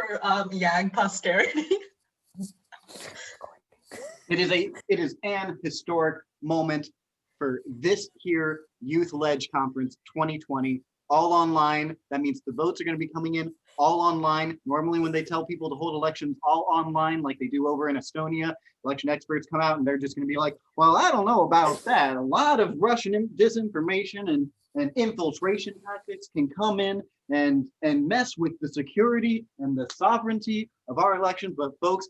for YAG posterity. It is an historic moment for this here Youth Ledge Conference 2020, all online. That means the votes are going to be coming in all online. Normally when they tell people to hold elections all online, like they do over in Estonia, election experts come out and they're just going to be like, well, I don't know about that. A lot of Russian disinformation and infiltration tactics can come in and mess with the security and the sovereignty of our elections. But folks,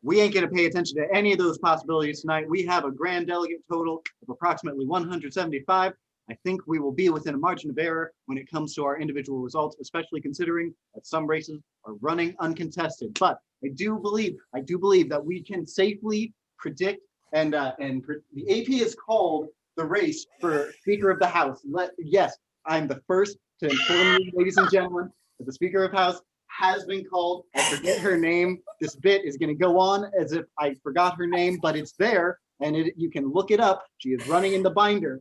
we ain't going to pay attention to any of those possibilities tonight. We have a grand delegate total of approximately 175. I think we will be within a margin of error when it comes to our individual results, especially considering that some races are running uncontested. But I do believe that we can safely predict, and the AP has called the race for Speaker of the House. Yes, I'm the first to inform you, ladies and gentlemen, that the Speaker of the House has been called. I forget her name. This bit is going to go on as if I forgot her name, but it's there, and you can look it up. She is running in the binder.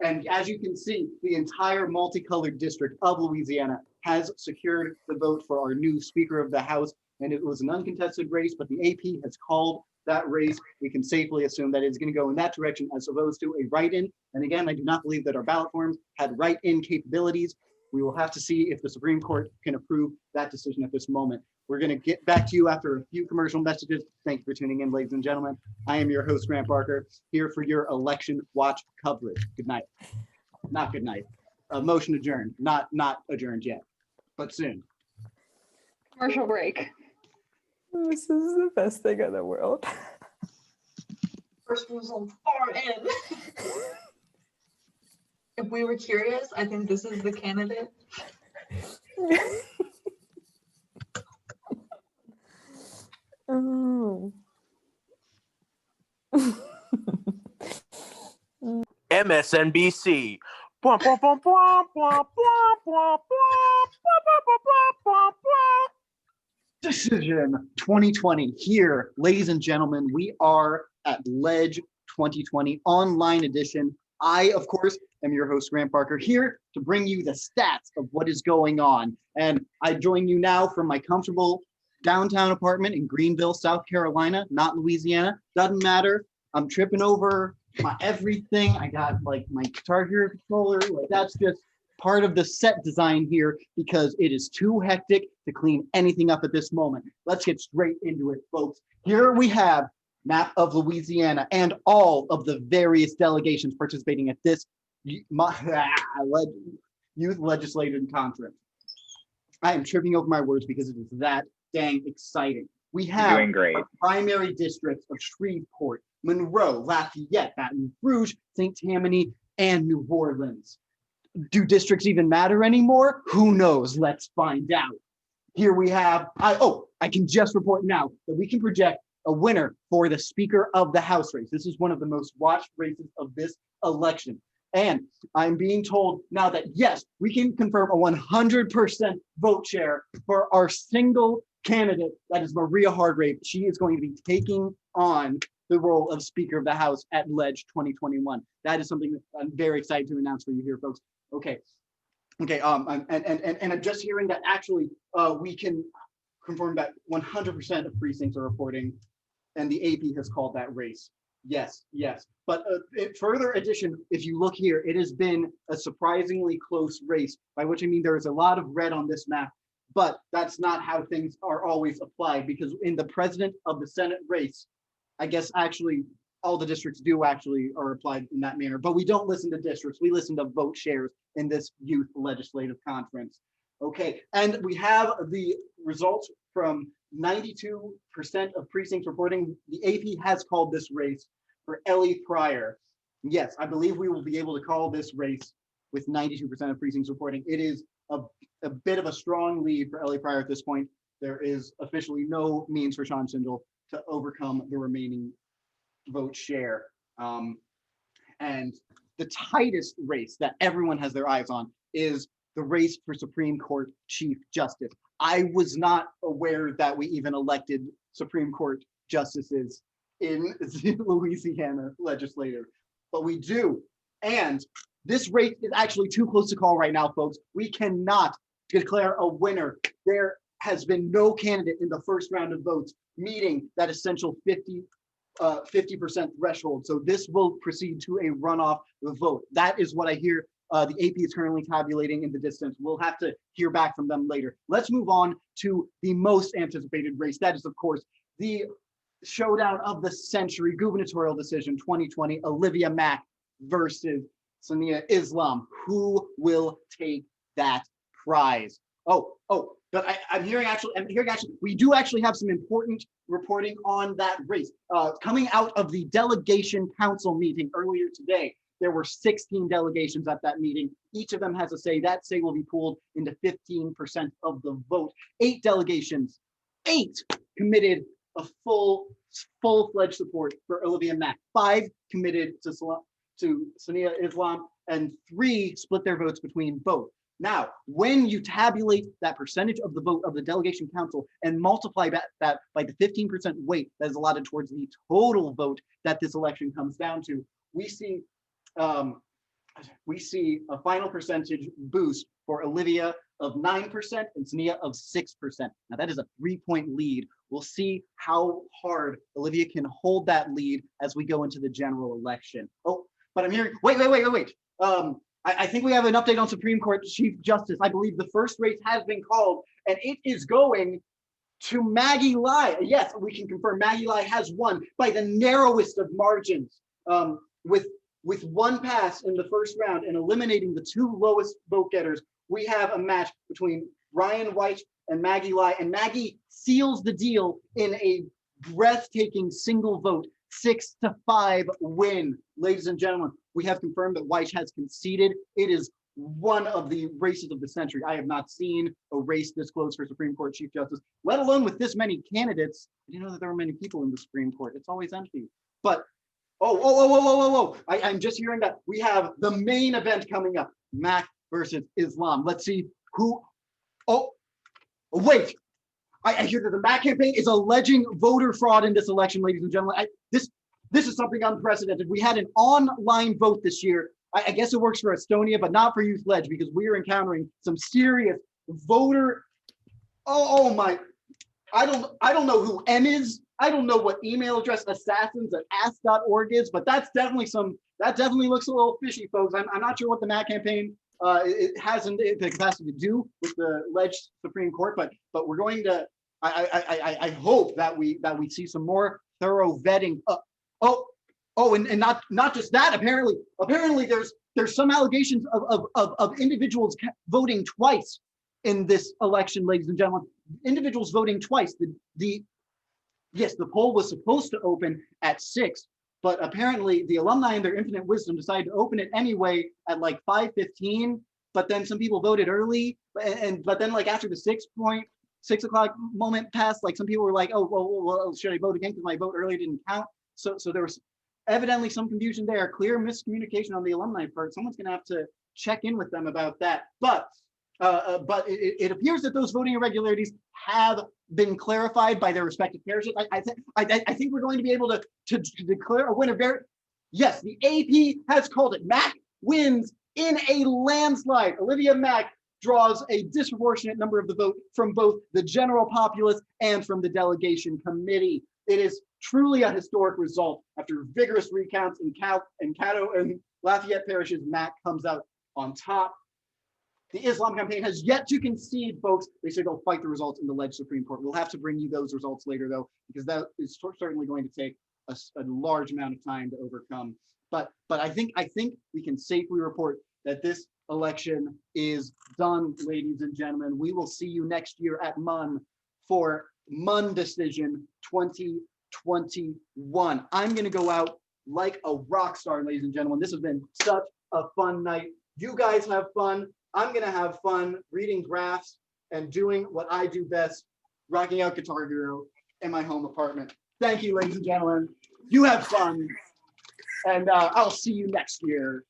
And as you can see, the entire multicolored district of Louisiana has secured the vote for our new Speaker of the House. And it was an uncontested race, but the AP has called that race. We can safely assume that it's going to go in that direction as opposed to a write-in. And again, I do not believe that our ballot forms had write-in capabilities. We will have to see if the Supreme Court can approve that decision at this moment. We're going to get back to you after a few commercial messages. Thank you for tuning in, ladies and gentlemen. I am your host, Grant Barker, here for your election watch coverage. Good night. Not good night. Motion adjourned. Not adjourned yet, but soon. Commercial break. This is the best thing in the world. First result far in. If we were curious, I think this is the candidate. Oh. MSNBC. Decision 2020 here, ladies and gentlemen. We are at Ledge 2020 online edition. I, of course, am your host, Grant Barker, here to bring you the stats of what is going on. And I join you now from my comfortable downtown apartment in Greenville, South Carolina, not Louisiana. Doesn't matter. I'm tripping over my everything. I got like my Guitar Hero controller. Like that's just part of the set design here because it is too hectic to clean anything up at this moment. Let's get straight into it, folks. Here we have map of Louisiana and all of the various delegations participating at this Youth Legislative Conference. I am tripping over my words because it is that dang exciting. We have our primary districts of Shreveport, Monroe, Lafayette, Baton Rouge, St. Tammany, and New Orleans. Do districts even matter anymore? Who knows? Let's find out. Here we have, I can just report now that we can project a winner for the Speaker of the House race. This is one of the most watched races of this election. And I'm being told now that, yes, we can confirm a 100% vote share for our single candidate, that is Maria Hargrave. She is going to be taking on the role of Speaker of the House at Ledge 2021. That is something that I'm very excited to announce for you here, folks. Okay, and I'm just hearing that actually we can confirm that 100% of precincts are reporting, and the AP has called that race. Yes. But further addition, if you look here, it has been a surprisingly close race, by which I mean there is a lot of red on this map, but that's not how things are always applied, because in the president of the Senate race, I guess actually all the districts do actually are applied in that manner, but we don't listen to districts, we listen to vote shares in this Youth Legislative Conference. Okay, and we have the results from 92% of precincts reporting. The AP has called this race for Ellie Pryor. Yes, I believe we will be able to call this race with 92% of precincts reporting. It is a bit of a strong lead for Ellie Pryor at this point. There is officially no means for Sean Schindel to overcome the remaining vote share. And the tightest race that everyone has their eyes on is the race for Supreme Court Chief Justice. I was not aware that we even elected Supreme Court justices in the Louisiana legislature, but we do. And this race is actually too close to call right now, folks. We cannot declare a winner. There has been no candidate in the first round of votes meeting that essential 50% threshold. So this will proceed to a runoff vote. That is what I hear the AP is currently tabulating in the distance. We'll have to hear back from them later. Let's move on to the most anticipated race. That is, of course, the showdown of the century, gubernatorial decision 2020, Olivia Mack versus Sania Islam. Who will take that prize? But I'm hearing actually, we do actually have some important reporting on that race. Coming out of the delegation council meeting earlier today, there were 16 delegations at that meeting. Each of them has a say. That say will be pooled into 15% of the vote. 8 delegations, 8 committed a full-fledged support for Olivia Mack. 5 committed to Sania Islam, and 3 split their votes between both. Now, when you tabulate that percentage of the vote of the delegation council and multiply that by the 15% weight that is allotted towards the total vote that this election comes down to, we see a final percentage boost for Olivia of 9% and Sania of 6%. Now that is a 3-point lead. We'll see how hard Olivia can hold that lead as we go into the general election. Oh, but I'm hearing, wait. I think we have an update on Supreme Court Chief Justice. I believe the first race has been called, and it is going to Maggie Lai. Yes, we can confirm Maggie Lai has won by the narrowest of margins, with one pass in the first round and eliminating the 2 lowest vote getters. We have a match between Ryan White and Maggie Lai, and Maggie seals the deal in a breathtaking single vote, 6-5 win. Ladies and gentlemen, we have confirmed that White has conceded. It is one of the races of the century. I have not seen a race this close for Supreme Court Chief Justice, let alone with this many candidates. I didn't know that there were many people in the Supreme Court. It's always empty. But I'm just hearing that we have the main event coming up, Mack versus Islam. Let's see who, wait. I hear that the Mack campaign is alleging voter fraud in this election, ladies and gentlemen. This is something unprecedented. We had an online vote this year. I guess it works for Estonia, but not for Youth Ledge, because we are encountering some serious voter. Oh my! I don't know who M is. I don't know what email address assassins@ask.org is, but that definitely looks a little fishy, folks. I'm not sure what the Mack campaign it has the capacity to do with the Ledge Supreme Court, but we're going to. I hope that we see some more thorough vetting. And not just that. Apparently there's some allegations of individuals voting twice in this election, ladies and gentlemen. Individuals voting twice. Yes, the poll was supposed to open at 6, but apparently the alumni in their infinite wisdom decided to open it anyway at like 5:15. But then some people voted early, but then like after the 6 o'clock moment passed, like some people were like, oh, well, should I vote again because my vote earlier didn't count? So there was evidently some confusion there, clear miscommunication on the alumni part. Someone's gonna have to check in with them about that. But it appears that those voting irregularities have been clarified by their respective parishes. I think we're going to be able to declare a winner. Yes, the AP has called it. Mack wins in a landslide. Olivia Mack draws a disproportionate number of the vote from both the general populace and from the delegation committee. It is truly a historic result. After vigorous recounts in Caddo and Lafayette parishes, Mack comes out on top. The Islam campaign has yet to concede, folks. They say they'll fight the results in the Ledge Supreme Court. We'll have to bring you those results later, though, because that is certainly going to take a large amount of time to overcome. But I think we can safely report that this election is done, ladies and gentlemen. We will see you next year at MUN for MUN Decision 2021. I'm going to go out like a rock star, ladies and gentlemen. This has been such a fun night. You guys have fun. I'm going to have fun reading graphs and doing what I do best, rocking out Guitar Hero in my home apartment. Thank you, ladies and gentlemen. You have fun. And I'll see you next year.